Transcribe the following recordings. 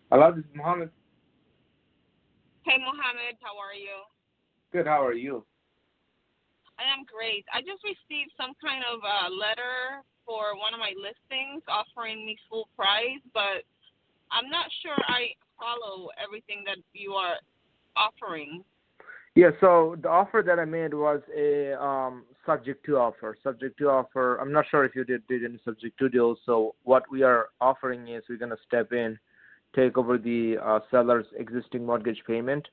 Hello, this is Mohammed. Hey, Mohammed, how are you? Good, how are you? I am great. I just received some kind of letter for one of my listings offering me full price, but I'm not sure I follow everything that you are offering. Yeah, so the offer that I made was a subject to offer. Subject to offer. I'm not sure if you did any subject to deals. So what we are offering is we're gonna step in, take over the seller's existing mortgage payment,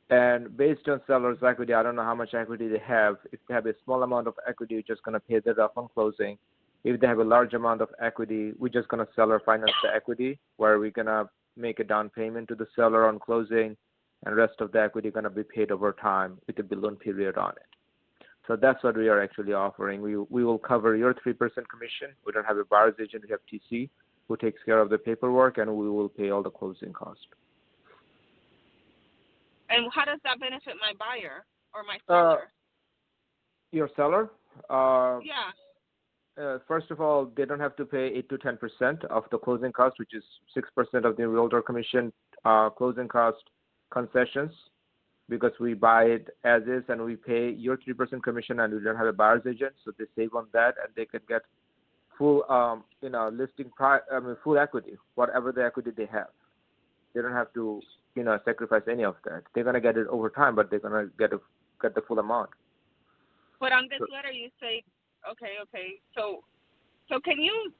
and based on seller's equity, I don't know how much equity they have. If they have a small amount of equity, we're just gonna pay that off on closing. If they have a large amount of equity, we're just gonna seller finance the equity, where we're gonna make a down payment to the seller on closing, and rest of the equity gonna be paid over time with a balloon period on it. So that's what we are actually offering. We will cover your 3% commission. We don't have a buyer's agent. We have TC who takes care of the paperwork, and we will pay all the closing cost. And how does that benefit my buyer or my Uh, seller? your seller, uh, Yeah. first of all, they don't have to pay 8 to 10% of the closing cost, which is 6% of the realtor commission closing cost concessions, because we buy it as is and we pay your 3% commission, and we don't have a buyer's agent, so they save on that and they can get full, listing price. I mean, full equity, whatever the equity they have. They don't have to, sacrifice any of that. They're gonna get it over time, but they're gonna get the full amount. But on this So, letter you say, okay. So can you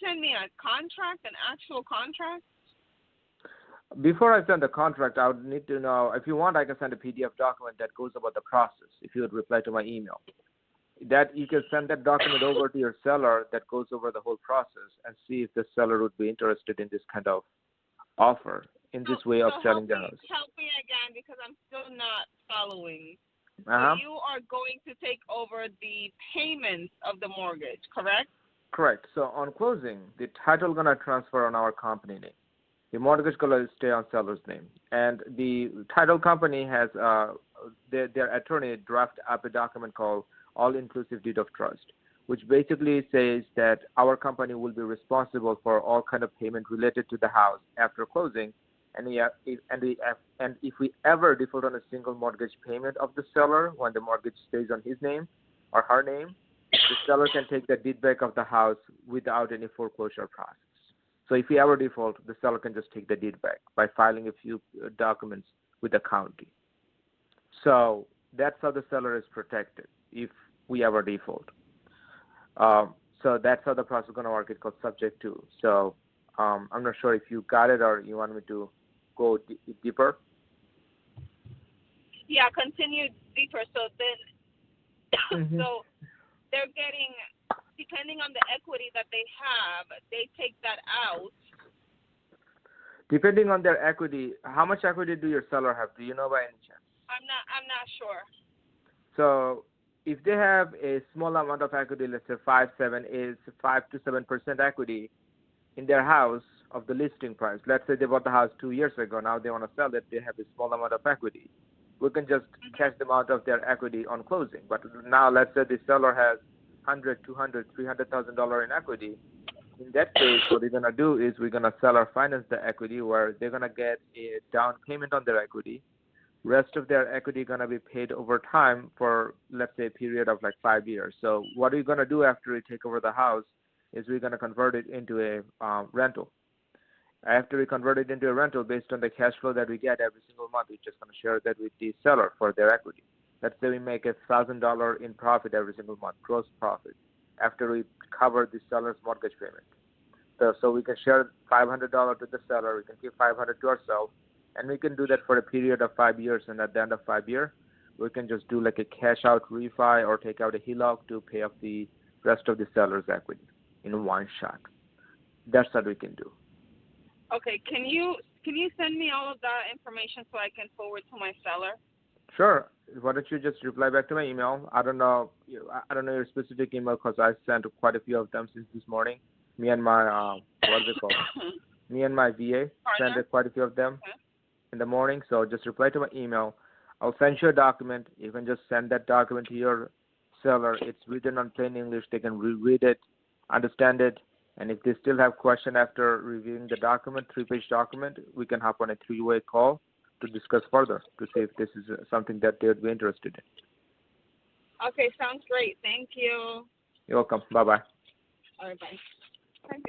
send me a contract, an actual contract? before I send the contract, I would need to know, if you want, I can send a PDF document that goes about the process, if you would reply to my email. That you can send that document over to your seller that goes over the whole process and see if the seller would be interested in this kind of offer, in So this way so of help selling the me house. help me again because I'm still not following. So Uh-huh. you are going to take over the payments of the mortgage, correct? Correct. So on closing, the title gonna transfer on our company name. The mortgage gonna stay on seller's name, and the title company has their attorney draft up a document called all-inclusive deed of trust, which basically says that our company will be responsible for all kind of payment related to the house after closing, and if we ever default on a single mortgage payment of the seller when the mortgage stays on his name or her name, the seller can take the deed back of the house without any foreclosure process. So if we ever default, the seller can just take the deed back by filing a few documents with the county. So that's how the seller is protected if we ever default. So that's how the process is going to work. It's called subject to. So I'm not sure if you got it or you want me to go deeper. Yeah, continue deeper. So then, Hmm. so they're getting, depending on the equity that they have, they take that out. Depending on their equity, how much equity do your seller have? Do you know by any chance? I'm not sure. So if they have a small amount of equity, let's say 5 to 7% equity in their house of the listing price. Let's say they bought the house 2 years ago. Now they want to sell it. They have a small amount of equity. We can just cash them out of their equity on closing. But now let's say the seller has 100, 200, $300,000 in equity. In that case, what we're gonna do is we're gonna sell or finance the equity, where they're gonna get a down payment on their equity. Rest of their equity gonna be paid over time for, let's say, a period of like 5 years. So what we're gonna do after we take over the house is we're gonna convert it into a rental. After we convert it into a rental, based on the cash flow that we get every single month, we're just gonna share that with the seller for their equity. Let's say we make $1,000 in profit every single month, gross profit, after we cover the seller's mortgage payment. So we can share $500 to the seller. We can keep 500 to ourselves, and we can do that for a period of 5 years. And at the end of 5 years, we can just do like a cash out refi or take out a HELOC to pay off the rest of the seller's equity in one shot. That's what we can do. Okay, can you send me all of that information so I can forward to my seller? Sure. Why don't you just reply back to my email? I don't know. I don't know your specific email because I sent quite a few of them since this morning. Me and my what's it called? Me and my VA sent Partner? quite a few of them Okay. in the morning. So just reply to my email. I'll send you a document. You can just send that document to your seller. It's written on plain English. They can read it, understand it, And if they still have question after reviewing the document, 3-page document, we can hop on a 3-way call to discuss further to see if this is something that they would be interested in. Okay, sounds great. Thank you. You're welcome. Bye-bye. All right, bye. Hi, beautiful.